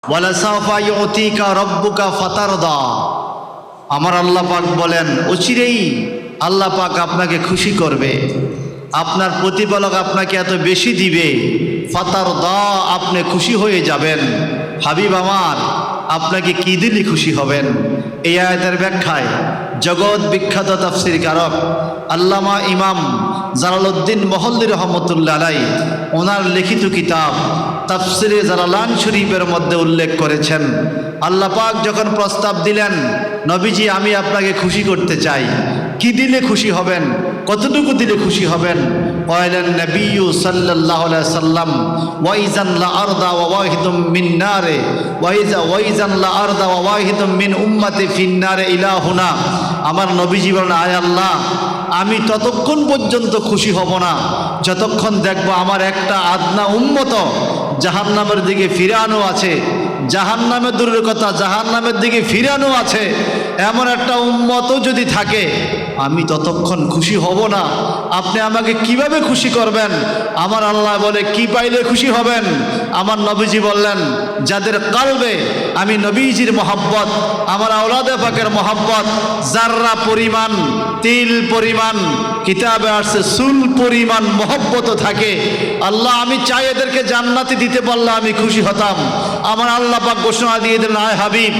ওয়ালাসাফা ইউতিকা রব্বুকা ফাতারদা। আমার আল্লাহ পাক বলেন অচিরেই আল্লাহ পাক আপনাকে খুশি করবে, আপনার প্রতিপালক আপনাকে এত বেশি দিবে, ফাতারদা, আপনি খুশি হয়ে যাবেন। হাবিব আমার, আপনাকে কি দিলে খুশি হবেন? এই আয়াতের ব্যাখ্যায় জগৎ বিখ্যাত তাফসীর কারক আল্লামা ইমাম জালালউদ্দিন মহল্লি রহমতুল্লাহ আলাইহি ওনার লিখিত কিতাব তাফসীরে জালালান শরীফের মধ্যে উল্লেখ করেছেন, আল্লাহ পাক যখন প্রস্তাব দিলেন, নবীজি আমি আপনাকে খুশি করতে চাই, কি দিলে খুশি হবেন, কতটুকু দিলে খুশি হবেন? কয়লেন নবিয়্যু সাল্লাল্লাহু আলাইহি সাল্লাম ওয়াইজান লা আরদা ওয়া ওয়াহিদুম মিন নারে ওয়াইজান লা আরদা ওয়া ওয়াহিদুম মিন উম্মতি ফিন নারে ইলাহুনা। আমার নবীজি বলেন, আয় আল্লাহ, আমি ততক্ষণ পর্যন্ত খুশি হব না যতক্ষণ দেখব আমার একটা আদনা উম্মত জাহান্নামের দিকে ফিরানো আছে, জাহান্নামের দূরের কথা জাহান্নামের দিকে ফিরানো আছে, এমন একটা উম্মতও যদি থাকে আমি ততক্ষণ খুশি হব না। আপনি আমাকে কিভাবে খুশি করবেন? আমার আল্লাহ বলে, কি পাইলে খুশি হবেন? আমার নবীজি বললেন, যাদের কালবে আমি নবীজির মহব্বত, আমার আওলাদে পাকের মহব্বত জাররা পরিমাণ, তিল পরিমাণ, কিতাবে আসছে সুল পরিমাণ মহব্বত থাকে, আল্লাহ আমি চাই এদেরকে জান্নাতে দিতে পারলে আমি খুশি হতাম। আমার আল্লাহ পাক ঘোষণা দিয়ে দিলেন, আয় হাবিব,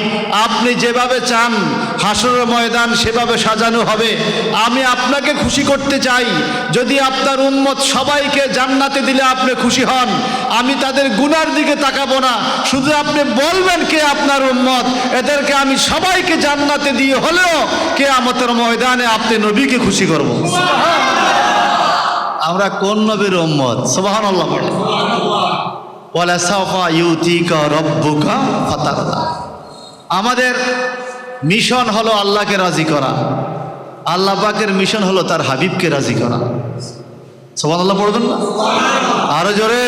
আপনি যেভাবে চান হাসরের ময়দান সেভাবে সাজানো হবে। আমি আপনাকে খুশি করতে চাই, যদি আপনার উম্মত সবাইকে জান্নাতে দিলে আপনি খুশি হন, আমি তাদের গুনার দিকে তাকাবো না, শুধু আপনি বলবেন কে আপনার উম্মত, এদেরকে আমি সবাইকে জান্নাতে দিয়ে হলেও কিয়ামতের ময়দানে আপনি নবীকে খুশি করব। আমরা কোন নবীর উম্মত? সুবহানাল্লাহ বলেন। ওয়ালাসাফা ইউতিকা রব্বুকা ফাতারদা। আমাদের মিশন হলো আল্লাহকে রাজি করা, আল্লাহ পাকের মিশন হলো তার হাবিবকে রাজি করা। সুবহানাল্লাহ পড়বেন না? আরো জোরে।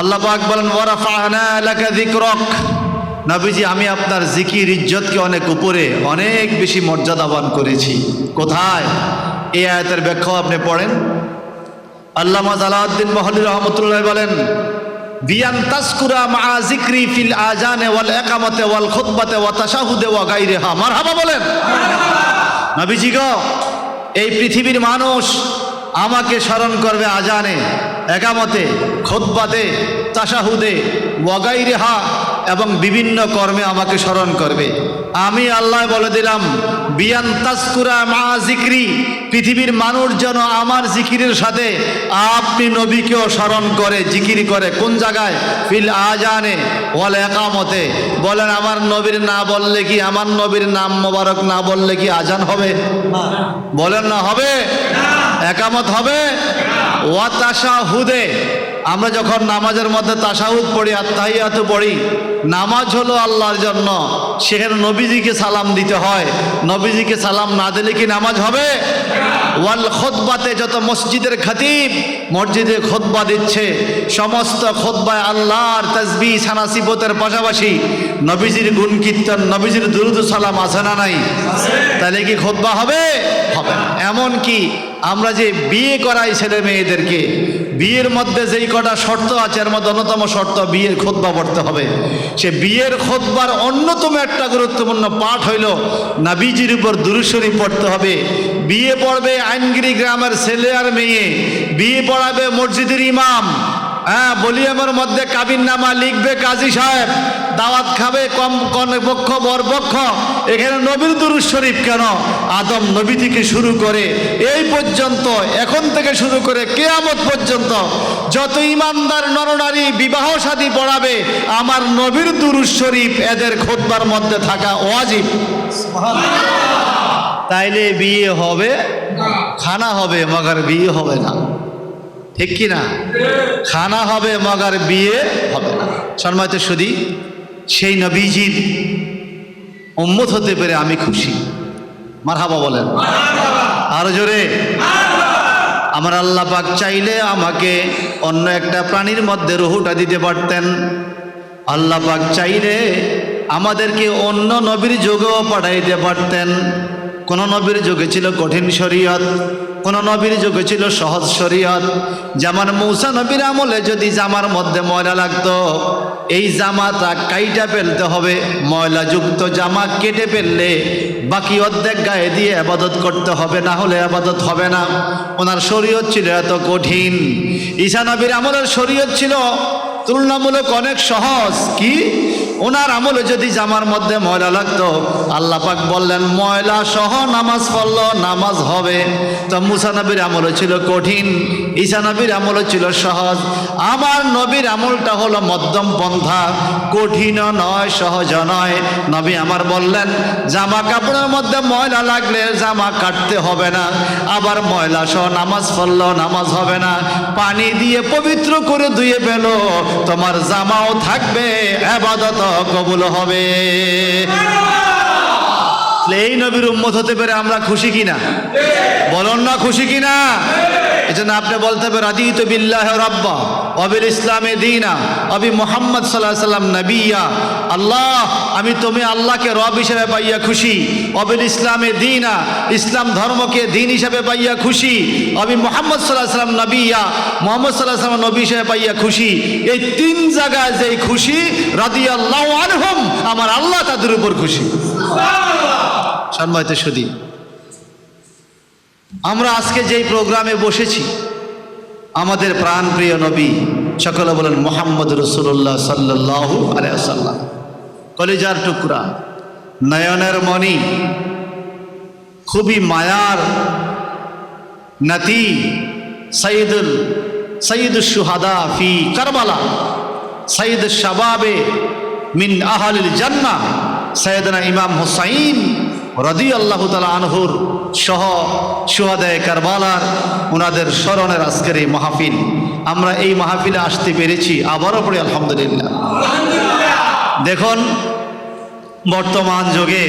আল্লাহ পাক বলেন, ওয়ারাফা'না লাকা যিকরাক। নবীজি আমি আপনার জিকির ইজ্জতকে অনেক উপরে, অনেক বেশি মর্যাদাবান করেছি। কোথায়? এই আয়াতের ব্যাখ্যা আপনি পড়েন। আল্লামা জালালউদ্দিন মহল্লি রহমতুল্লাহ বলেন, বিয়ান তাসকুরা মা যিকরি ফিল আজানে ওয়াল ইকামাতে ওয়াল খুতবাতে ওয়া তাশাহুদে ওয়া গায়রিহা। মারহাবা বলেন। নবীজি গো, এই পৃথিবীর মানুষ আমাকে স্মরণ করবে আজানে, একামতে, খুতবাতে, তাশাহুদে ওয়া গায়রিহা, এবং বিভিন্ন কর্মে আমাকে স্মরণ করবে। আমি আল্লাহ বলে দিলাম, বিয়ান তাসকুরা মা যিকরি, পৃথিবীর মানুষ যেন আমার জিকিরের সাথে আপনি নবীকেও স্মরণ করে, জিকির করে। কোন জায়গায়? ফিল আজানে ওয়াল ইকামতে। বলেন, আমার নবীর না বললে কি, আমার নবীর নাম মোবারক না বললে কি আজান হবে? বলেন না হবে? একামত হবে? ওয়া তাশাহুদে, আমরা যখন নামাজের মধ্যে তাশাহুদ পড়ি, আত্তাহিয়াতু পড়ি, নামাজ হলো আল্লাহর জন্য, সেখানে নবীজিকে সালাম দিতে হয়। নবীজিকে সালাম না দিলে কি নামাজ হবে? ওয়াল খুতবাতে, যত মসজিদের খতিব মসজিদে খুতবা দিচ্ছে, সমস্ত খুতবায় আল্লাহর তাসবিহ সানাসিবতের পাশাপাশি নবীজির গুণ কীর্তন, নবীজির দুরূদ সালাম আছে না নাই? তাহলে কি খুতবা হবে? হবে না। এমন কি আমরা যে বিয়ে করাই ছেলে মেয়েদেরকে, বিয়ের মধ্যে যেই কটা শর্ত আছে এর মধ্যে অন্যতম শর্ত বিয়ের খুতবা পড়তে হবে। সে বিয়ের খুতবার অন্যতম একটা গুরুত্বপূর্ণ পাঠ হইল নবীজির উপর দুরূদ শরীফ পড়তে হবে। বিয়ে পড়বে আইনগিরি গ্রামের ছেলে আর মেয়ে, বিয়ে পড়াবে মসজিদের ইমাম, বলিয়ামের মধ্যে কাবিননামা লিখবে কাজী সাহেব, দাওয়াত খাবে কনেপক্ষ বরপক্ষ। এখানে নবীর দুরূদ শরীফ কেন? আদম নবী থেকে শুরু করে এই পর্যন্ত, এখন থেকে শুরু করে কিয়ামত পর্যন্ত যত ইমানদার নরনারী বিবাহ শাদী পড়াবে, আমার নবীর দুরূদ শরীফ এদের খুতবার মধ্যে থাকা ওয়াজিব। তাইলে বিয়ে হবে, খানা হবে, মগর বিয়ে হবে না। ঠিক কি না? খানা হবে মগর বিয়ে হবে না। সম্মানিত সুধী, সেই নবীজির উম্মত হতে পেরে আমি খুশি। মারহাবা বলেন। আরো জোরে। আমার আল্লাহ পাক চাইলে আমাকে অন্য একটা প্রাণীর মধ্যে রুহুটা দিতে পারতেন। আল্লাহ পাক চাইলে আমাদেরকে অন্য নবীর যুগেও পাঠাইতে পারতেন। কোন নবীর যুগে ছিল কঠিন শরীয়ত, কোন নবীর যুগে ছিল সহজ শরীয়ত। যেমন মূসা নবীর আমলে যদি জামার মধ্যে ময়লা লাগতো, এই জামাটা কাইটা ফেলতে হবে, ময়লাযুক্ত জামা কেটে ফেললে বাকি অর্ধেক গায়ে দিয়ে আবাদত করতে হবে, না হলে আবাদত হবে না। ওনার শরীয়ত ছিল এত কঠিন। ঈসা নবীর আমলের শরীয়ত ছিল তুলনামূলক অনেক সহজ। কি? ওনার আমলে যদি জামার মধ্যে ময়লা লাগতো, আল্লাহ পাক বললেন ময়লা সহ নামাজ পড়লো নামাজ হবে। তো মুসা নবীর আমলে ছিল কঠিন, ঈসা নবীর আমলে ছিল সহজ। আমার নবীর আমলটা হলো মধ্যম পন্থা, কঠিনও নয় সহজ নয়। নবী আমার বললেন জামা কাপড়ের মধ্যে ময়লা লাগলে জামা কাটতে হবে না, আবার ময়লা সহ নামাজ পড়লো নামাজ হবে না। পানি দিয়ে পবিত্র করে ধুয়ে ফেলো, তোমার জামাও থাকবে, ইবাদত কবুল হবে। এই নবীর উম্মত হতে পেরে আমরা খুশি কিনা? বলুন না খুশি কিনা? এজন্য আপনি বলতে হবে রাদিতু বিল্লাহি রাব্বা ওয়া বিল ইসলামি দীনা ওয়া বি মুহাম্মদ সাল্লাল্লাহু আলাইহি ওয়াসাল্লাম নবিয়্যা। আল্লাহ, আমি তুমি আল্লাহকে রব হিসেবে পাইয়া খুশি, ওয়া বিল ইসলামি দীনা, ইসলাম ধর্মকে দিন হিসেবে পাইয়া খুশি, ওয়া বি মুহাম্মদ সাল্লাল্লাহু আলাইহি ওয়াসাল্লাম নবিয়্যা, মুহাম্মদ সাল্লাল্লাহু আলাইহি ওয়াসাল্লাম নবী হিসেবে পাইয়া খুশি। এই তিন জায়গায় যেই খুশি, রাদিয়াল্লাহু আনহুম, আমার আল্লাহ তাদের উপর খুশি। সম্মানিত সুধী, আমরা আজকে যেই প্রোগ্রামে বসেছি, আমাদের প্রাণপ্রিয় নবী, সকলে বলেন মুহাম্মদ রাসূলুল্লাহ সাল্লাল্লাহু আলাইহি ওয়াসাল্লাম, কলিজার টুকরা, নয়নের মণি, খুবই মায়ার নাতি, সাইয়্যিদুশ শুহাদা ফি কারবালা, সাইয়্যিদুশ শাবাবে মিন আহলিল জান্নাহ, সাইয়েদনা ইমাম হুসাইন রাদিয়াল্লাহু তাআলা আনহুর সহ শুহাদায়ে কারবালার ওনাদের স্মরণের আজকের এই মাহফিল। আমরা এই মাহফিলে আসতে পেরেছি, আবারও পড়ি আলহামদুলিল্লাহ। দেখুন, বর্তমান যুগে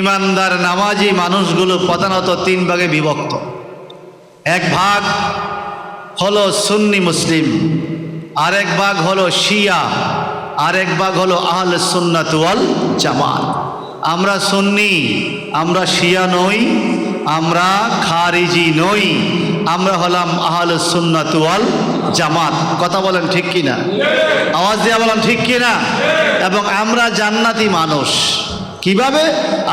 ইমানদার নামাজি মানুষগুলো প্রধানত তিন ভাগে বিভক্ত। এক ভাগ হলো সুন্নি মুসলিম, আরেক ভাগ হলো শিয়া, আরেক ভাগ হলো আহলে সুন্নাত ওয়াল জামাত। আমরা সুন্নি, আমরা শিয়া নই, আমরা খারিজি নই, আমরা হলাম আহলে সুন্নাত ওয়াল জামাত। কথা বলেন ঠিক কিনা? আওয়াজ দিয়ে বলেন ঠিক কিনা? এবং আমরা জান্নাতি মানুষ। কিভাবে?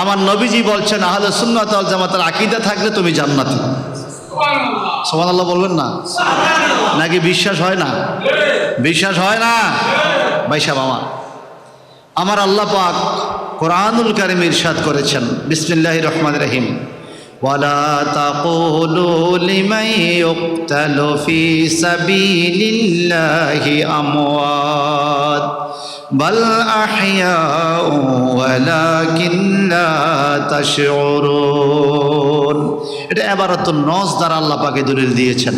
আমার নবীজি বলছেন আহলে সুন্নাত ওয়াল জামাতের আকীদা থাকলে তুমি জান্নাতি। সুবহানাল্লাহ বলবেন না? নাকি বিশ্বাস হয় না? বিশ্বাস হয় না? ভাই সাহেব, আমার আল্লাহ পাক কোরআনুল কারীম ইরশাদ করেছেন, বিসমিল্লাহির রহমানির রহিম, ওয়ালা তাকুলু লিমান ইউকতালু ফি সাবিলিল্লাহি আমওয়াত বাল আহইয়াউ ওয়ালাকিন লা তাশউরুন। এটা ইবারাতুন নস দ্বারা আল্লাহ পাকে দলিল দিয়েছেন।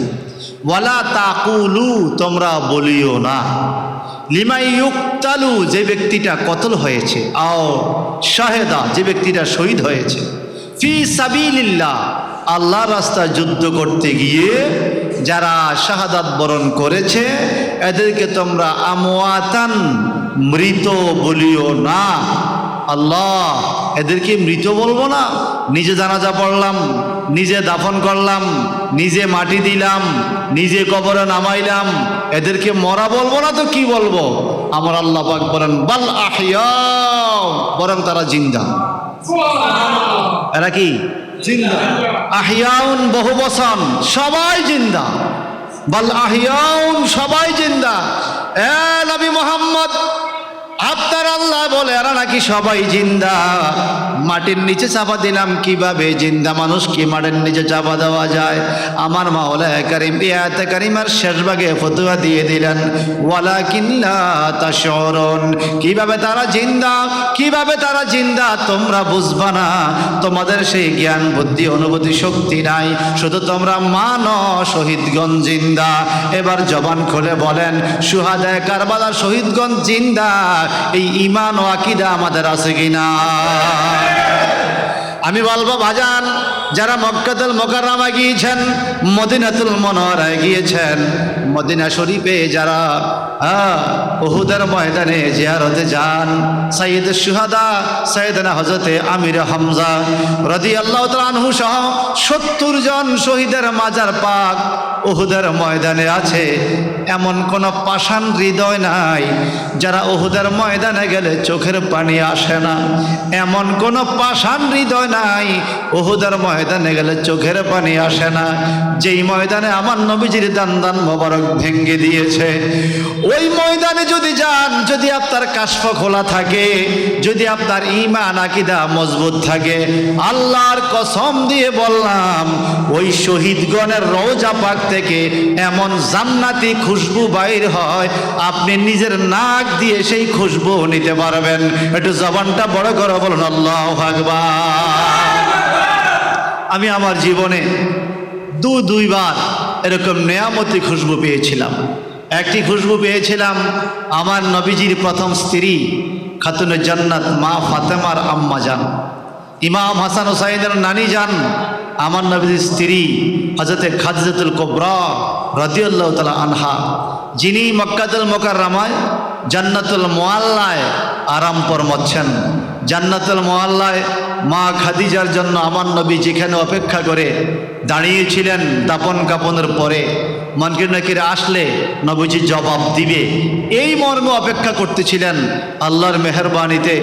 ওয়ালা তাকুলু, তোমরা বলিও না, লিমাই ইউকতালু, যে ব্যক্তিটা কতল হয়েছে, আও শাহেদা, যে ব্যক্তিটা শহীদ হয়েছে, ফি সাবিলিল্লাহ, আল্লাহর রাস্তায় যুদ্ধ করতে গিয়ে যারা শাহাদাত বরণ করেছে, এদেরকে তোমরা আমওয়াতান, মৃত বলিও না। আল্লাহ, এদেরকে মৃত বলবো না? নিজে জানাজা পড়লাম, নিজে দাফন করলাম, নিজে মাটি দিলাম, নিজে কবরে নামাইলাম, এদেরকে মরা বলবো না তো কি বলবো? আমার আল্লাহ পাক বলেন বাল আহইয়া, বরং তারা জিন্দা। এরা কি জিন্দা? আহইয়াউন বহু বচন, সবাই জিন্দা। বাল আহইয়াউন, সবাই জিন্দা। এ নবী মুহাম্মদ, আপনার আল্লাহ বলে এরা নাকি সবাই জিন্দা। মাটির নিচে চাপা দিলাম, কিভাবে জিন্দা মানুষকে মাটির নিচে চাপা দেওয়া যায়? আমার মাওলা কারীম আয়াতে কারিমার শেষ ভাগে ফতোয়া দিয়ে দিলেন, ওয়ালাকিন লা তাশউরুন, কিভাবে তারা জিন্দা, কিভাবে তারা জিন্দা তোমরা বুঝবা না, তোমাদের সেই জ্ঞান বুদ্ধি অনুভূতি শক্তি নাই, শুধু তোমরা মানো শহীদগণ জিন্দা। এবার জবান খুলে বলেন, শুহাদায়ে কারবালার শহীদগণ জিন্দা, এই ঈমান ও আকীদা আমাদের আছে কিনা? আমি বলবো ভাজান, যারা মক্কাতুল মুকাররমা গিয়েছেন, মদিনাতুল মুনাওয়ারায় গিয়েছেন, মদিনা শরীফে যারা উহুদের ময়দানে জিয়ারতে যান, সাইয়্যিদুশ শুহাদা সাইয়েদনা হযরতে আমির হামজা রাদিয়াল্লাহু তাআলা আনহু সহ 70 জন শহীদের মাজার পাক উহুদের ময়দানে আছে। এমন কোন পাষাণ হৃদয় নাই যারা উহুদের ময়দানে গেলে চোখের পানি আসে না। এমন কোন পাষাণ হৃদয় নাই উহুদের ময়দানে গেলে চোখের পানি আসে না। যেই ময়দানে আমার নবীজির দান মোবারক ভেঙ্গে দিয়েছে, ওই ময়দানে যদি যান, যদি আপনার কাশফ খোলা থাকে, যদি আপনার ঈমান আকীদা মজবুত থাকে, আল্লাহর কসম দিয়ে বললাম ওই শহীদগণের রওজা পাক থেকে এমন জান্নাতি খুশবু বাইর হয়, আপনি নিজের নাক দিয়ে সেই খুশবু নিতে পারবেন। একটু জবানটা বড় করে বলুন আল্লাহু আকবার। আমি আমার জীবনে দুইবার এরকম নেয়ামতি খুশবু পেয়েছিলাম। একটি খুশবু পেয়েছিলাম আমার নবীজির প্রথম স্ত্রী খাতুনে জান্নাত মা ফাতেমার আম্মা জান, ইমাম হাসান হুসাইনের নানি জান, আমার নবীজির স্ত্রী হযরতে খাদিজাতুল কুবরা রাদিয়াল্লাহু তাআলা আনহা, যিনি মক্কাতুল মুকাররমায় জান্নাতুল মুআল্লায় আরাম ফরমাচ্ছেন। জান্নাতুল মুআল্লায় মা খাদিজার জন্য আমার নবী যেখানে অপেক্ষা করে দাঁড়িয়েছিলেন দাপন কাপনের পরে, মুনকির নাকির আসলে নবীজি জবাব দিবে, এই মর্মে অপেক্ষা করতেছিলেন। আল্লাহর মেহেরবানিতে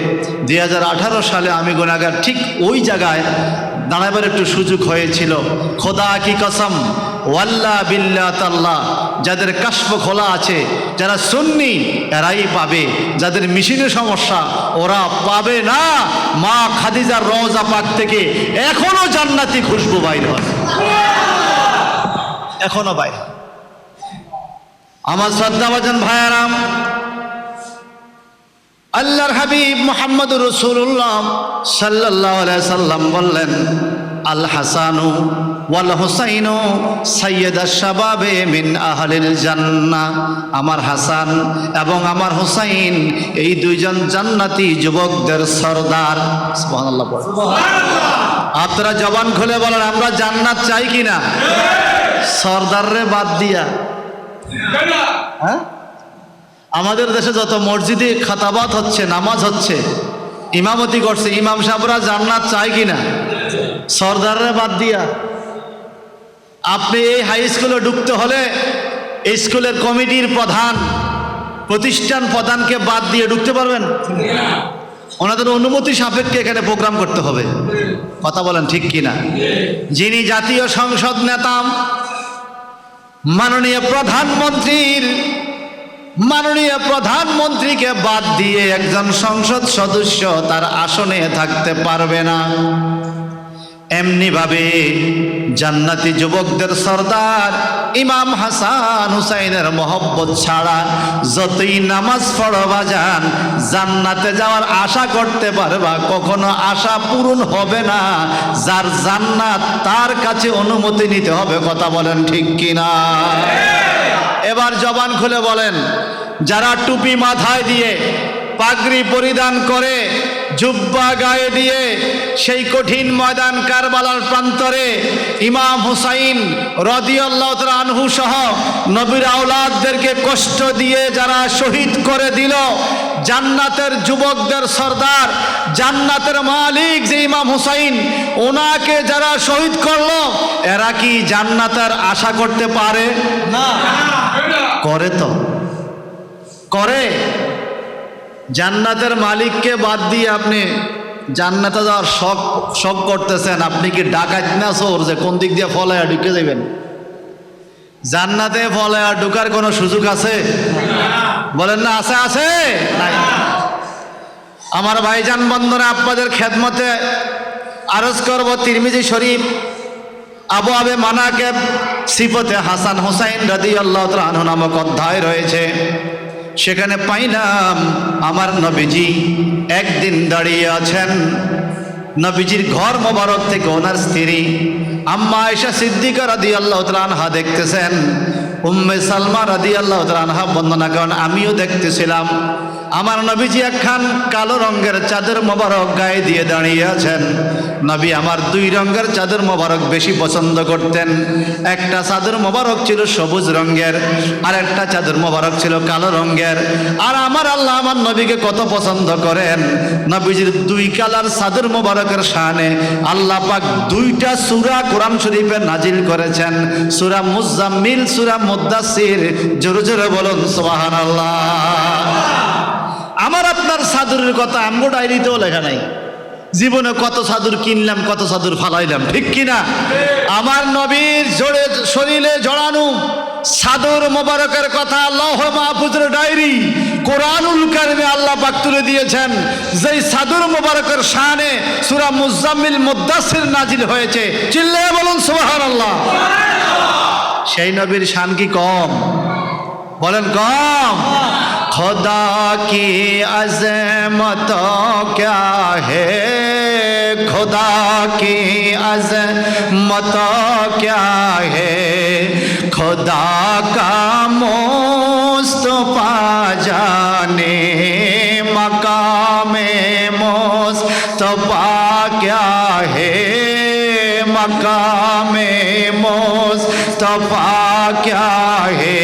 2018 সালে আমি গুনাহগার ঠিক ওই জায়গায় দাঁড়াবার একটু সুযোগ হয়েছিল। খোদা কি কসম, ওয়াল্লাহ বিল্লাহ তাল্লাহ, যাদের কাশফ খোলা আছে, যারা সুন্নি এরাই পাবে, যাদের মেশিনের সমস্যা ওরা পাবে না। মা খাদিজার রওজা পাক থেকে এখনো জান্নাতি খুশবু বাইর হয়, এখনো বাইর। আমার শ্রদ্ধাভাজন ভাইয়ারাম, আল্লাহর হাবিব মুহাম্মদুর রাসূলুল্লাহ সাল্লাল্লাহু আলাইহি সাল্লাম বললেন, আল হাসানু ওয়াল হুসাইনু সাইয়্যিদুশ শাবাবে মিন আহলিল জান্নাহ। আমার হাসান এবং আমার হুসাইন এই দুইজন জান্নাতি যুবকদের সরদার। সুবহানাল্লাহ বলেন। আপনারা জবান খুলে বলেন আমরা জান্নাত চাই কিনা? সরদাররে বাদ দিয়া। হ্যাঁ, আমাদের দেশে যত মসজিদে খাতাবাত হচ্ছে, নামাজ হচ্ছে, ইমামতি করছে, ইমাম সাহেবরা জান্নাত চায় কিনা? সরদাররে বাদ দিয়া। আপনি এই হাই স্কুলে ঢুকতে হলে এই স্কুলের কমিটির প্রধান, প্রতিষ্ঠান প্রধানকে বাদ দিয়ে ঢুকতে পারবেন? ওনাদের অনুমতি সাপেক্ষে এখানে প্রোগ্রাম করতে হবে। কথা বলেন ঠিক কিনা? যিনি জাতীয় সংসদ নেতা, মাননীয় প্রধানমন্ত্রীকে বাদ দিয়ে একজন সংসদ সদস্য তার আসনে থাকতে পারবে না। এমনি ভাবে জান্নাতি যুবকদের সরদার ইমাম হাসান হুসাইনের মহব্বত ছাড়া যতই নামাজ পড়বা যান, জান্নাতে যাওয়ার আশা করতে পারবা, কখনো আশা পূরণ হবে না। যার জান্নাত তার কাছে অনুমতি নিতে হবে। কথা বলেন ঠিক কিনা? এবার জবান খুলে বলেন, যারা টুপি মাথায় দিয়ে, পাগড়ি পরিধান করে, জুব্বা গায়ে দিয়ে সেই কঠিন ময়দান কারবালার প্রান্তরে ইমাম হুসাইন রাদিয়াল্লাহু তাআলা আনহু সহ নবীর আওলাদদেরকে কষ্ট দিয়ে যারা শহীদ করে দিল, জান্নাতের যুবকদের সরদার, জান্নাতের মালিক যে ইমাম হুসাইন, ওনাকে যারা শহীদ করলো, এরা কি জান্নাতের আশা করতে পারে না? করে তো করে। জান্নাতের মালিককে বাদ দিয়ে আপনি জান্নাতে যাওয়ার শখ করতেছেন। আপনি কি ডাকাত না চোর যে কোন দিক দিয়ে ফলায়া ঢুকে যাবেন? জান্নাতে ফলায়া ঢুকার কোনো সুযোগ আছে? বলেন না আছে? আছে নাই? আমার ভাইজান বন্ধুরা, আপনাদের খেদমতে আরজ করব তিরমিজি শরীফ আবু আবে মানাকেব সিফতে হাসান হুসাইন রাদিয়াল্লাহু তাআলা আনহু নামক অধ্যায় রয়েছে। সেখানে পাইলাম আমার নবীজি একদিন দাঁড়িয়ে আছেন। নবীজির ঘর মোবারক থেকে ওনার স্ত্রী আম্মা আয়েশা সিদ্দিকা রাদিয়াল্লাহু তাআলা আনহা দেখতেছেন, উম্মে সালমা রাদিয়াল্লাহু তাআলা আনহা বর্ণনা করেন আমিও দেখতেছিলাম। আমার নবীজি একখান কালো রঙের চাদর মোবারক গায়ে দিয়ে দাঁড়িয়ে আছেন। নবী আমার দুই রঙের চাদর মোবারক বেশি পছন্দ করতেন। একটা চাদর মোবারক ছিল সবুজ রঙের, আর একটা চাদর মোবারক ছিল কালো রঙের। আর আমার আল্লাহ আমার নবীকে কত পছন্দ করেন, নবীজির দুই কালার চাদর মোবারকের শানে আল্লাহ পাক দুইটা সূরা কোরআন শরীফে নাজিল করেছেন, সূরা মুজাম্মিল, সূরা মুদ্দাসির। জোরে জোরে বলুন সুবহানাল্লাহ। আমার আপনার চাদরের কথা আমগো ডায়েরিতেও লেখা নাই। জীবনে কত চাদর কিনলাম, কত চাদর ফালাইলাম, ঠিক কিনা? আমার নবীর জোরে শরীরে জড়ানো চাদর মোবারকের কথা লৌহ মাহফুজের ডায়েরি কোরআনুল কারিমে আল্লাহ পাক তুলে দিয়েছেন। যেই চাদর মোবারকের শানে সূরা মুজাম্মিল মুদ্দাসির নাজিল হয়েছে। চিল্লায়ে বলুন সুবহানাল্লাহ। সেই নবীর শান কি কম? বলেন কম? खुदा की अज़मत क्या है, खुदा की अज़मत क्या है, खुदा का मुस्तफा जाने मकामे मुस्तफा क्या है, मकामे मुस्तफा क्या है,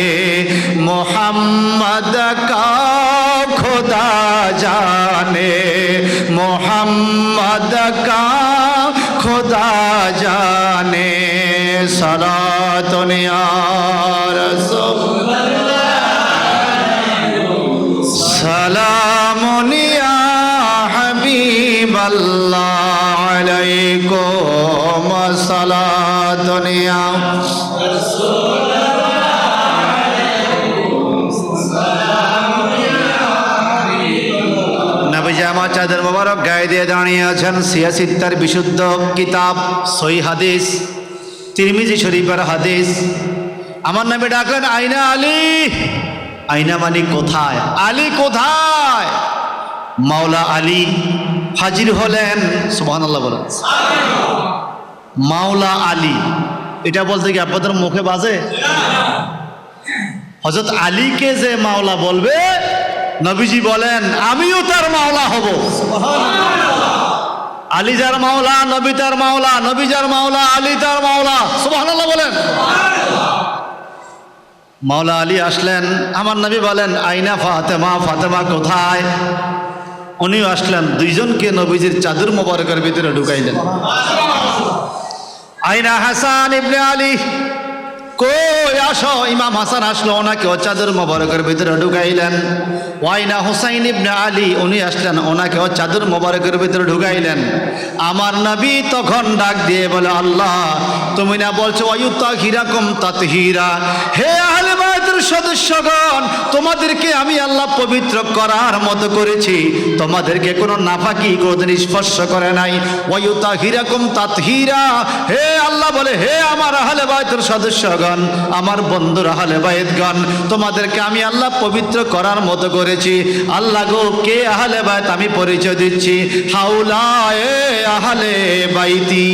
मोहम्मद का खुदा जाने, मोहम्मद का खुदा जाने। सलातुन या रसूल सलामुन या हबीब अल्लाह अलैकुम सलातुन या रसूल। আমার চাদর মোবারক গায়ে দিয়ে দাঁড়িয়ে আছেন। সিয়াসিত্তার বিশুদ্ধ কিতাব সহিহ হাদিস, তিরমিজি শরীফের হাদিস। আমার নামে ডাকলেন আইনা আলী। আইনা মানে কোথায়? আলী কোথায়? মাওলা আলী হাজির হলেন। সুবহানাল্লাহ বলেন। মাওলা আলী এটা বলতে কি আপনাদের মুখে বাজে? হযরত আলীকে যে মাওলা বলবে, নবীজি বলেন আমিও তার মাওলা হব। আলী যার মাওলা, নবী তার মাওলা, নবী যার মাওলা, আলী তার মাওলা। সুবহানাল্লাহ বলেন। মাওলা আলী আসলেন। আমার নবী বলেন আইনা ফাতেমা, ফাতেমা কোথায়? উনিও আসলেন। দুইজনকে নবীজির চাদর মোবারকের ভিতরে ঢুকাইলেন। আইনা হাসান ইবনে আলী, কই আসো। ইমাম হাসান আসলো, ওনাকে চাদর মোবারকের ভিতরে ঢুকাইলেন। ওয়াইনা হুসাইন ইবনে আলী, উনি আসলেন, ওনাকে চাদর মোবারকের ভিতরে ঢুকাইলেন। আমার নবী তখন ডাক দিয়ে বলে আল্লাহ তুমি না বলছো ওয়ায়ুতাহিরাকুম তাতহীরা, হে আহলে বাইতের সদস্যগণ তোমাদেরকে আমি আল্লাহ পবিত্র করার মতো করেছি, তোমাদেরকে কোনো নাফাকি কোনদিন স্পর্শ করে নাই। ওয়ায়ুতাহিরাকুম তাতহীরা, হে আল্লাহ বলে হে আমার আহলে বাইতের সদস্যগণ, আমার বন্ধুর আহলে বাইতগণ, তোমাদেরকে আমি আল্লাহ পবিত্র করার মতো করেছি। আল্লাহ গো কে আহলে বাইত? আমি পরিচয় দিচ্ছি, হাউলায়ে আহলে বাইতি।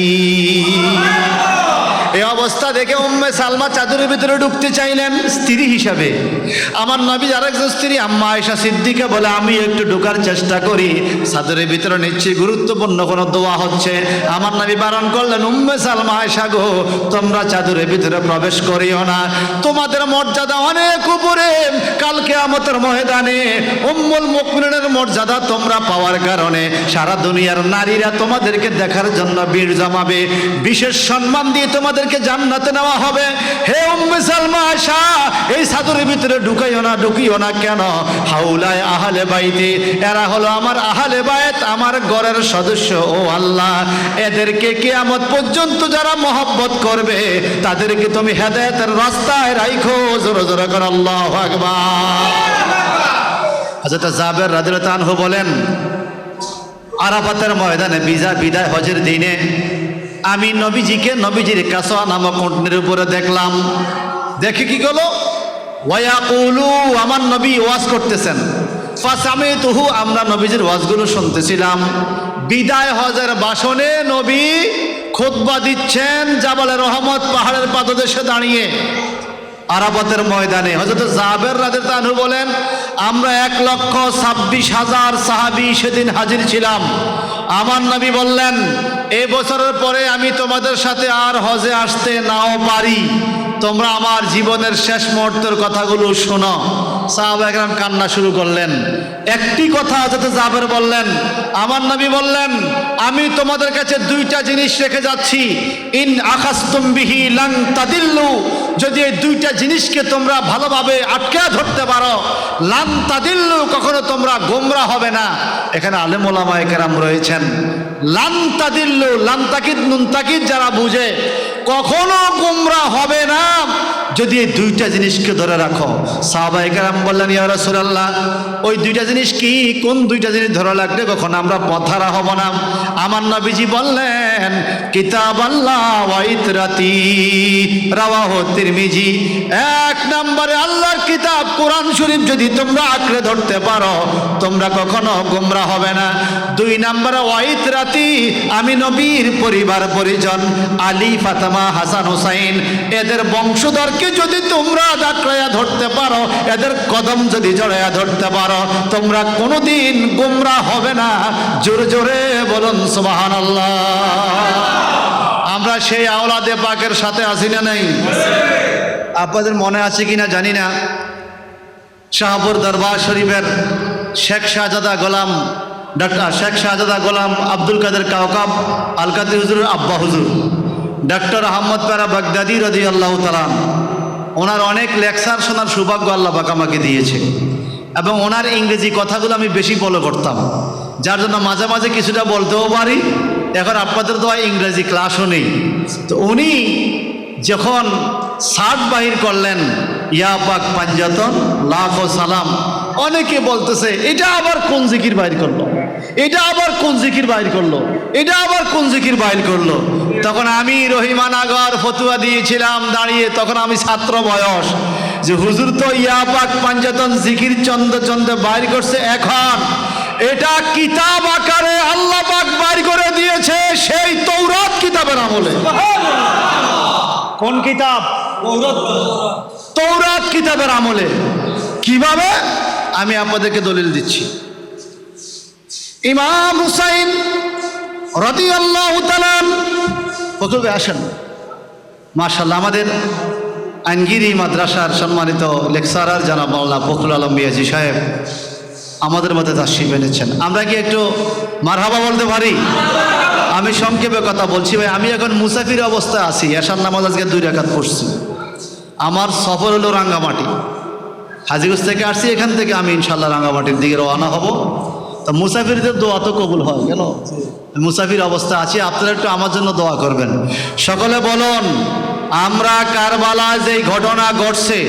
এই অবস্থা দেখে উম্মে সালমা চাদরের ভিতরে ঢুকতে চাইলেন স্ত্রী হিসাবে। আমার নবী আরেকজন স্ত্রী আম্মা আয়েশা সিদ্দিকা বলে আমি একটু ঢোকার চেষ্টা করি, চাদরের ভিতরে নিচ্ছি, গুরুত্বপূর্ণ কোনো দোয়া হচ্ছে। আমার নবী বারণ করলেন উম্মে সালমা আয়েশা গো তোমরা চাদরের ভিতরে প্রবেশ করিও না, তোমাদের মর্যাদা অনেক উপরে। কাল কিয়ামতের ময়দানে উম্মুল মুমিনিনের মর্যাদা তোমরা পাওয়ার কারণে সারা দুনিয়ার নারীরা তোমাদেরকে দেখার জন্য ভিড় জমাবে, বিশেষ সম্মান দিয়ে তোমাদের জান্নাতে নেওয়া হবে। হে উম্মে সালমা আয়েশা এই চাদরের ভিতরে ঢুকাইও না, ঢুকিও না। কেন? হাউলায় আহলে বাইতে, এরা হলো আমার আহলে বাইত, আমার ঘরের সদস্য। ও আল্লাহ এদেরকে কিয়ামত পর্যন্ত যারা মহব্বত করবে তাদেরকে তুমি হেদায়েতের রাস্তায় রাখো। জোরে জোরে করে আল্লাহু আকবার। হযরত জাবের রাদিয়াল্লাহু আনহু বলেন আরাফাতের ময়দানে বিদায় হজের দিনে আমি নবীজিকে নবীজির কাসওয়া নামক উটনীর উপরে দেখলাম। দেখে কি হলো? ওয়ায়াকুলু, আমার নবী ওয়াজ করতেছেন। ফাসামিতুহু, আমরা নবীজির ওয়াজগুলো শুনতেছিলাম। বিদায় হজের ভাষণে নবী খুতবা দিচ্ছেন জাবালে রহমত পাহাড়ের পাদদেশে দাঁড়িয়ে। আরাফাতের ময়দানে হযরত জাবের রাদিয়াল্লাহু আনহু বলেন, আমরা 1,26,000 সাহাবী সেদিন হাজির ছিলাম। আমার নবী বললেন, এই বছরের পরে আমি তোমাদের সাথে আর হজে আসতে নাও পারি, তোমরা আমার জীবনের শেষ মুহূর্তের কথাগুলো শোনো। সাহাবা একরাম কান্না শুরু করলেন। একটি কথা হযরত জাবের বললেন, আমার নবী বললেন, আমি তোমাদের কাছে দুইটা জিনিস রেখে যাচ্ছি, ইন আখাস্তুম বিহি লান তাদিল্লু, যদি এই দুইটা জিনিসকে তোমরা ভালোভাবে আটকে ধরতে পারো, লান তাদিল্লু, কখনো তোমরা গোমরাহ হবে না। এখানে আলেম ওলামায়ে কেরাম রয়েছেন, লান তাদিল্লু, লান তাকিদ নুন তাকিদ যারা বুঝে, কখনো গোমরাহ হবে না যদি এই দুইটা জিনিসকে ধরে রাখো। সাহাবায়ে কেরাম বললেন, ইয়া রাসূলুল্লাহ, ওই দুইটা জিনিস কি? কোন দুইটা জিনিস ধরে রাখলে কখনো আমরা পথহারা হব না? আমার নবীজি বললেন, কিতাব আল্লাহ ওয়া ইতরাতি, রাওয়াহু তিরমিজি। এক নম্বরে আল্লাহর কিতাব কোরআন শরীফ যদি তোমরা আঁকড়ে ধরতে পারো, তোমরা কখনো গোমরাহ হবে না। দুই নম্বরে ওয়া ইতরাতি, আমি নবীর পরিবার পরিজন আলী, ফাতেমা, হাসান, হুসাইন, এদের বংশধরকে যদি তোমরা আঁকড়ে ধরতে পারো, এদের কদম যদি জড়াইয়া ধরতে পারো, তোমরা কোনোদিন গোমরাহ হবে না। জোরে জোরে বলুন সুবহানাল্লাহ। আমরা সেই আওলাদে পাকের সাথে আছি না নাই? আপনাদের মনে আছে কিনা জানি না, শাহপুর দরবার শরীফের শেখ শাহজাদা গোলাম, ডক্টর শেখ শাহজাদা গোলাম আব্দুল কাদের কাওকাব আল কাদরি হুজুরের আব্বা হুজুর ডক্টর আহমদ পেরা বাগদাদি রাদিয়াল্লাহু তাআলা, ওনার অনেক লেকচার শোনার সৌভাগ্য আল্লাহ পাক আমাকে দিয়েছে, এবং ওনার ইংরেজি কথাগুলো আমি বেশি ফলো করতাম, যার জন্য মাঝে মাঝে কিছুটা বলতেও পারি। এখন আপনাদের তো ইংরেজি ক্লাসও নেই। তো উনি যখন সাত বাহির করলেন, ইয়া পাক পাঞ্জাতন লাখ সালাম, অনেকে বলতেছে এটা আবার কোন জিকির বাইর করলো, এটা আবার কোন জিকির বাইর করলো, এটা আবার কোন জিকির বাইর করলো। তখন আমি রহিমানগর ফতুয়া দিয়েছিলাম দাঁড়িয়ে, তখন আমি ছাত্র বয়স, যে হুজুর তো ইয়া পাক পাঞ্জাতন জিকির চন্দ্র চন্দ্র বাইর করছে, এখন এটা কিতাব আকারে আল্লাহ পাক বাইর করে দিয়েছে সেই তৌরাত কিতাবের আমলে। কোন কিতাব? তৌরাত কিতাবের আমলে। কিভাবে? আমি আপনাদেরকে দলিল দিচ্ছি। ইমাম হুসাইন রাদিয়াল্লাহু তাআলা ফখরুল আসেন, মাশাআল্লাহ, আমাদের আইনগিরি মাদ্রাসার সম্মানিত লেকচারার জনাব মাওলানা ফখরুল আলম মিয়াজি সাহেব আমাদের মধ্যে তাশরীফ এনেছেন। আমরা কি একটু মারহাবা বলতে পারি? আমি সংক্ষেপে কথা বলছি ভাই, আমি এখন মুসাফির অবস্থায় আছি, এশার নামাজ আজকে 2 রাকাত পড়ছি। আমার সফর হলো রাঙ্গামাটি, হাজীগঞ্জ থেকে আসছি, এখান থেকে আমি ইনশাল্লাহ রাঙ্গামাটির দিকে রওনা হব। তো মুসাফিরদের দোয়া তো কবুল হয়, কেন? মুসাফির অবস্থা আছি, আপনারা একটু আমার জন্য দোয়া করবেন। সকলে বলুন, আমরা কারবালায় যেই ঘটনা ঘটছে,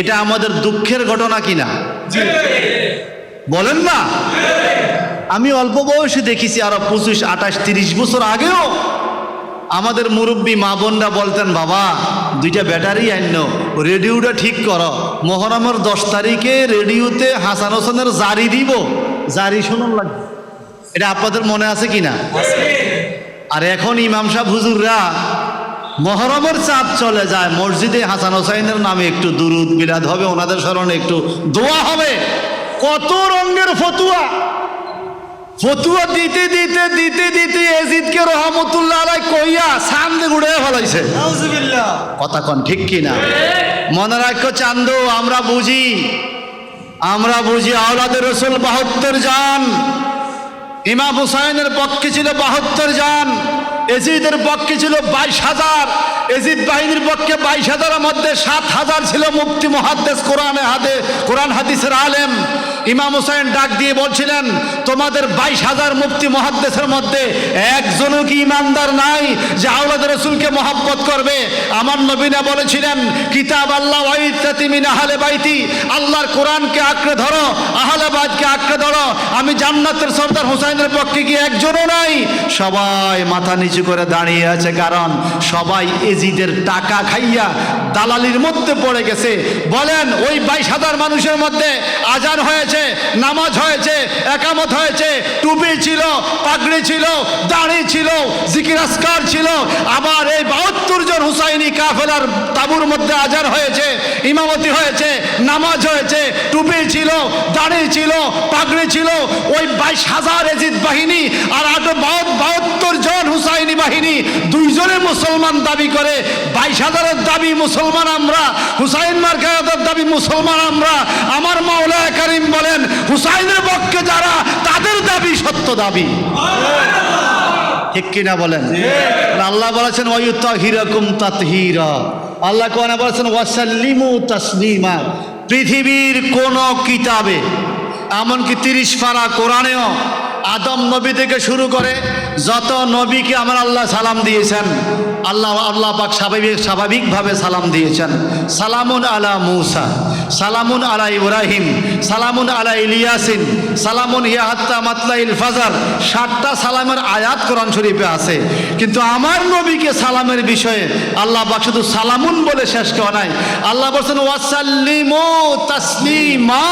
এটা আমাদের দুঃখের ঘটনা কিনা? বলেন না? আমি অল্প বয়সে দেখেছি, আরো 25, 28, 30 বছর আগেও আমাদের মুরব্বী মা বোনরা বলতেন, বাবা 2টা ব্যাটারি আইনো, রেডিওটা ঠিক করো, মহরমের 10 তারিখে রেডিওতে হাসান হোসেনের জারি দিব, জারি শোনার লাগবে। এটা আপনাদের মনে আছে কিনা? আর এখন ইমাম সাহেব হুজুররা মহরমের চাঁদ চলে যায়, মসজিদে হাসান হোসাইনের নামে একটু দুরুদ মিলাদ হবে, ওনাদের স্মরণে একটু দোয়া হবে। কত রঙের ফতুয়া, ফতুয়া দিতে দিতে দিতে দিতে এজিদকে রহমতুল্লাহ আলাইহি কইয়া সামনে ঘুরে ফলাইছে। নাউজুবিল্লাহ। কথা কোন ঠিক কিনা? মনে রাখো চান্দু, আমরা বুঝি আওলাদের রসুল 72 জন, ইমাম হুসাইনের পক্ষে ছিল 72 জন, এজিদের পক্ষে ছিল 22,000, এজিদ বাহিনীর পক্ষে 22,000-এর মধ্যে 7,000 ছিল মুফতি মুহাদ্দিস, কোরআন হাদিসের আলেম। ইমাম হুসাইন ডাক দিয়ে বলছিলেন, তোমাদের 22,000 মুফতি মুহাদ্দিসের মধ্যে একজনও কি ইমানদার নাই যে আওলাদ রাসূলকে মহব্বত করবে? আমার নবী না বলেছিলেন, কিতাব আল্লাহ ওয়া ইত্তাতি মিন আহলে বাইতি, আল্লাহর কোরআনকে আঁকড়ে ধরো, আহলে বাইতকে আঁকড়ে ধরো। আমি জান্নাতের সর্দার হুসাইনের পক্ষে কি একজনও নাই? সবাই মাথা নিচু করে দাঁড়িয়ে আছে, কারণ সবাই এজিদের টাকা খাইয়া দালালির মধ্যে পড়ে গেছে। বলেন, ওই 22,000 মানুষের মধ্যে আজান হয়েছে, নামাজ হয়েছে, একামত হয়েছে, টুপি ছিল, পাগড়ি ছিল, দাড়ি ছিল, জিকির আসকার ছিল। আবার এই 72 জন হুসাইনি কাফেলার তাবুর মধ্যে আজান হয়েছে, ইমামতি হয়েছে, নামাজ হয়েছে, টুপি ছিল, দাড়ি ছিল, পাগড়ি ছিল। ওই 22,000 এজিদ বাহিনী আর 72 জন হুসাইনি বাহিনী, দুইজনে মুসলমান দাবি করে। 22,000-এর দাবি মুসলমান আমরা, হুসাইন মার্কার দাবি মুসলমান আমরা। আমার মাওলা কারীম বলেন, হুসাইনের পক্ষে যারা, তাদের দাবি সত্য দাবি। ঠিক কিনা বলেন? আল্লাহ বলেছেন ওয়ায়ুতাহিরাকুম তাতহীরা। আল্লাহ কোরআনে বলেছেন ওয়াসাল্লিমু তাসলিমা। পৃথিবীর কোন কিতাবে, এমনকি 30 পারা কোরআনেও আদম নবী থেকে শুরু করে যত নবীকে আমার আল্লাহ সালাম দিয়েছেন, আল্লাহ পাক স্বাভাবিকভাবে সালাম দিয়েছেন। সালামুন আলা মূসা, সালামুন আলা ইব্রাহিম, সালামুন আলা ইলিয়াসিন, সালামুন ইয়া হাত্তা মাতলাইল ফাজর। 7টা সালামের আয়াত কোরআন শরীফে আছে। কিন্তু আমার নবীকে সালামের বিষয়ে আল্লাহ পাক শুধু সালামুন বলে শেষ করা নাই, আল্লাহ বলছেন ওয়াসাল্লিমু তাসলিমা,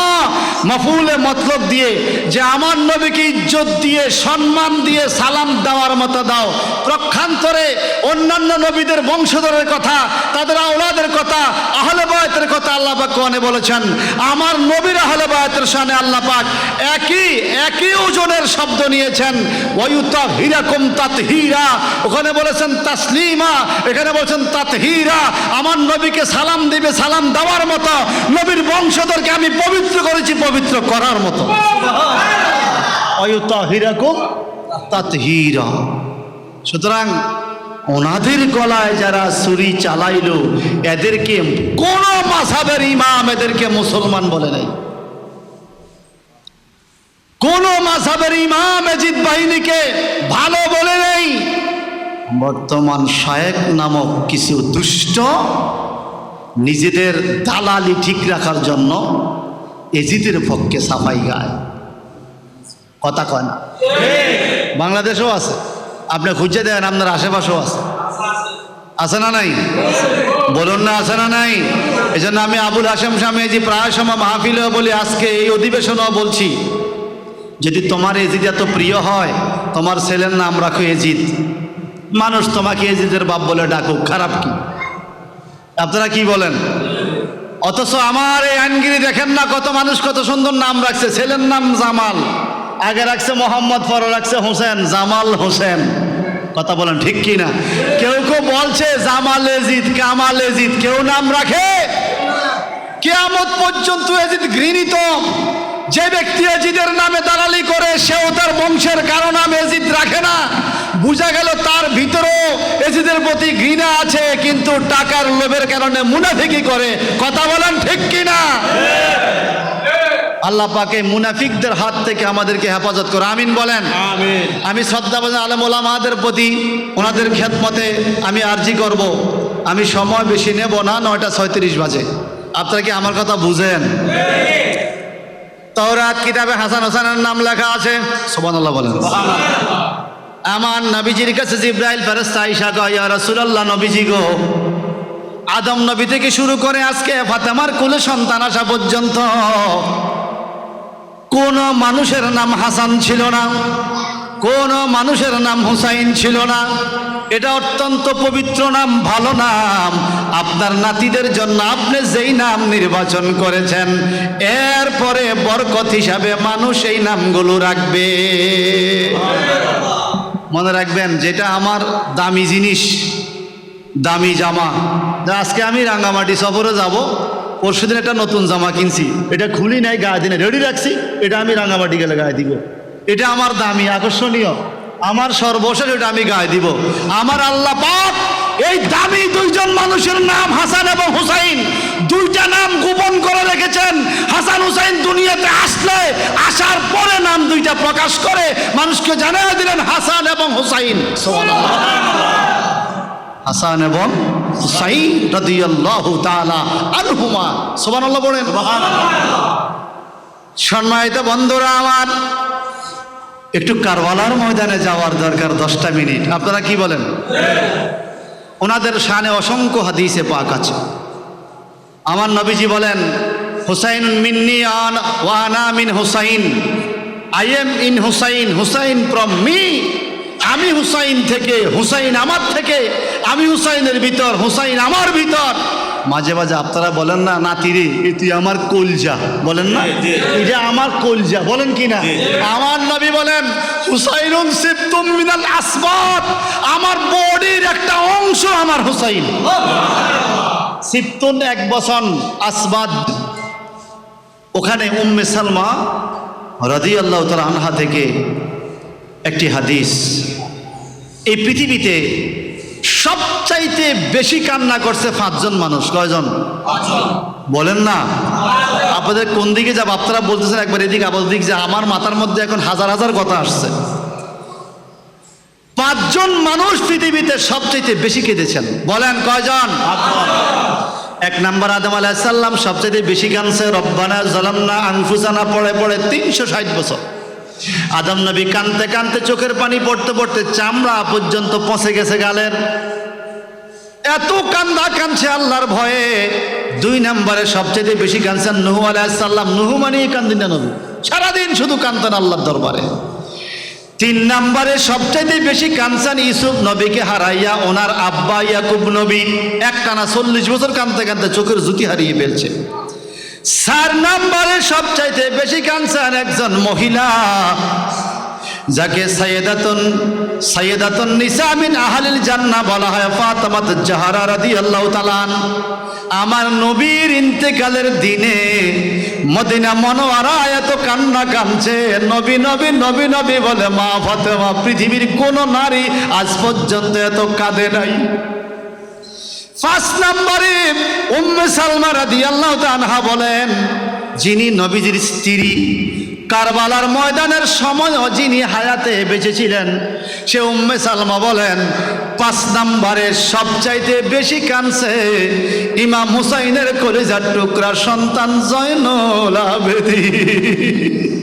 মাফউলে মতলব দিয়ে, যে আমার নবীকে ইজ্জত দিয়ে, সম্মান দিয়ে সালাম দেওয়ার মতো দাও। প্রক্ষান্তরে অন্যান্য নবীদের বংশধরের কথা, তাদের আওলাদের কথা, আহলে বায়তের কথা আল্লাহ পাক কোরআনে বলেছেন। আমার নবীর আহলে বায়তের শানে আল্লাহ পাক একই ওজনের শব্দ নিয়েছেন। ওয়ায়ুতাহিরাকুম তাতহীরা, ওখানে বলেছেন তাসলিমা, এখানে বলেছেন তাতহীরা। আমার নবীকে সালাম দিবে, সালাম দেওয়ার মতো, নবীর বংশধরকে আমি পবিত্র করেছি পবিত্র করার মতো। ওয়ায়ুতাহিরাকুম তাতহীরা। সুতরাং ওনাদের গলায় যারা ছুরি চালাইল, এদেরকে কোন মাযহাবের ইমাম এদেরকে মুসলমান বলে নাই। কোন মাযহাবের ইমাম এজিদ বাহিনীকে ভালো বলে নেই। বর্তমান শায়েখ নামক কিছু দুষ্ট নিজেদের দালালি ঠিক রাখার জন্য এজিদের পক্ষে সাফাই গায়, কথা কয় না। বাংলাদেশেও আছে, আপনি খুঁজে দেন, আপনার আশেপাশেও আছে। আছে না নাই? বলুন না, আছে না নাই? এই জন্য আমি আবুল হাশেম শামীজি প্রায় সময় মাহফিলেও বলি, আজকে এই অধিবেশনেও বলছি, যদি তোমার এজিদ এত প্রিয় হয়, তোমার ছেলের নাম রাখো এজিদ। মানুষ তোমাকে এজিদের বাপ বলে ডাকুক, খারাপ কি? আপনারা কি বলেন? অথচ আমার এই আইনগিরি দেখেন না, কত মানুষ কত সুন্দর নাম রাখছে। ছেলের নাম জামাল, আগে রাখছে মোহাম্মদ, পরে রাখছে হোসেন, জামাল হোসেন। কথা বলেন ঠিক কি না? কেউ কেউ বলছে জামাল এজিদ, কামাল এজিদ, কেউ নাম রাখে? কিয়ামত পর্যন্ত এজিদ ঘৃণিত। যে ব্যক্তি এজিদের নামে দালালি করে, সেও তার বংশের কারো নাম এজিদ রাখে না। বুঝা গেল তার ভিতরেও এজিদের প্রতি ঘৃণা আছে, কিন্তু টাকার লোভের কারণে মুনাফিকি করে। কথা বলেন ঠিক কি না? আল্লাহ পাকে মুনাফিকদের হাত থেকে আমাদেরকে হেফাজত করে, আমিন বলেন। আমি শ্রদ্ধাভাজন আলেম ওলামাদের প্রতি, ওনাদের খেদমতে আমি আরজি করব। আমি সময় বেশি নেব না, 9:36 বাজে। আপনারা কি আমার কথা বুঝেন? তাওরাত কিতাবে হাসান হোসেনের নাম লেখা আছে, সুবহানাল্লাহ বলেন। আমার নবীজির কাছে জিবরাইল ফেরেশতা আয়েশা কয়, ইয়া রাসূলুল্লাহ, নবীজি গো, আদম নবী থেকে শুরু করে আজকে ফাতেমার কোলে সন্তান আসা পর্যন্ত কোন মানুষের নাম হাসান ছিল না, কোন মানুষের নাম হুসাইন ছিল না। এটা অত্যন্ত পবিত্র নাম, ভালো নাম। আপনার নাতিদের জন্য আপনি যেই নাম নির্বাচন করেছেন, এরপরে বরকত হিসাবে মানুষ এই নামগুলো রাখবে। মনে রাখবেন, যেটা আমার দামি জিনিস, দামি জামা, আজকে আমি রাঙ্গামাটি সফরে যাব, পরশুদিন একটা নতুন জামা কিনছি, এটা খুলি নাই, গায়ে দিনে রেডি রাখছি, এটা আমি রাঙ্গামাটি গেলে গায়ে দিব। এটা আমার দামি, আকর্ষণীয়, আমার সর্বশেষ, এটা আমি গায়ে দিব। আমার আল্লাহ পাক এই দামি দুইজন মানুষের নাম হাসান এবং হুসাইন, দুইটা নাম গোপন করে রেখেছেন। হাসান হুসাইন দুনিয়াতে আসলে, আসার পরে নাম দুইটা প্রকাশ করে মানুষকে জানিয়ে দিলেন হাসান এবং হুসাইন। হাসান এবং হুসাইন রাদিয়াল্লাহু তাআলা আনহুমা, সুবহানাল্লাহ বলেন। সম্মানিত বন্ধুরা আমার, একটু কারবালার ময়দানে যাওয়ার দরকার, 10টা মিনিট। আপনারা কি বলেন? ওনাদের শানে অসংখ্য হাদিসে পাক আছে। আমার নবীজি বলেন, হুসাইন মিন্নি ওয়া আনা মিন Hussain, I am in Hussain, Hussain from me, আমি হুসাইন থেকে, হুসাইন আমার থেকে, আমি হুসাইনের ভিতর, হুসাইন আমার ভিতর। মাঝে মাঝে আপনারা বলেন না, নাতিরে এ তুই আমার কলজা, বলেন না এটা আমার কলজা, বলেন কি না? আমার নবী বলেন হুসাইনুন সিবতুম মিনাল আসবাত, আমার বডির একটা অংশ আমার হুসাইন। সিবতুন এক বচন, আসবাদ। ওখানে উম্মে সালমা রাদিয়াল্লাহু তাআলা আনহা থেকে একটি হাদিস, এই পৃথিবীতে সবচাইতে বেশি কান্না করছে 5 জন মানুষ। কয়জন? বলেন না। আপনাদের কোন দিকে যাব? আপনারা বলতেছেন একবার এদিকে, আবার দিক, যে আমার মাথার মধ্যে এখন হাজার হাজার কথা আসছে। 5 জন মানুষ পৃথিবীতে সবচাইতে বেশি কেঁদেছেন। বলেন কয়জন? 1 নাম্বার আদম আলাইহিস সালাম সবচাইতে বেশি কাঁদছে, রব্বানা যালামনা আনফুসানা পড়ে পড়ে 360 বছর। আদম নবী কাঁদতে কাঁদতে চোখের পানি পড়তে পড়তে চামড়া পর্যন্ত পচে গেছে গালের, এত কান্দা কাঁদছে আল্লাহর ভয়ে। 2 নম্বরে সবচেয়ে বেশি কাঁদছেন নূহ আলাইহিস সালাম। নূহ মানে কান্দিন না নবী, সারাদিন শুধু কাঁদতেন আল্লাহর দরবারে। 3 নম্বরে সবচেয়ে বেশি কাঁদছেন ইউসুফ নবীকে হারাইয়া, ওনার আব্বা ইয়াকুব নবী একটানা 40 বছর কাঁদতে কাঁদতে চোখের জ্যোতি হারিয়ে ফেলছে। 4 নম্বরে সবচাইতে বেশি কাঁদছেন একজন মহিলা, যাকে সাইয়্যিদাতুন নিসা মিন আহলিল জান্নাহ বলা হয়, ফাতেমা জাহরা রাদিয়াল্লাহু তাআলা। আমার নবীর ইন্তেকালের দিনে মদিনা মনোয়ারায় এত কান্না কাঁদছে, নবী নবী নবী নবী বলে মা ফাতেমা, পৃথিবীর কোন নারী আজ পর্যন্ত এত কাঁদে নাই। 5 নম্বরে উম্মে সালমা রাদিয়াল্লাহু তাআলা আনহা বলেন, যিনি নবীজির স্ত্রী, কারবালার ময়দানের সময়ও যিনি হায়াতে বেঁচে ছিলেন, সে উম্মে সালমা বলেন 5 নম্বরে সবচাইতে বেশি কাঁদছে ইমাম হুসাইনের কলিজার টুকরা সন্তান জয়নুল আবেদিন।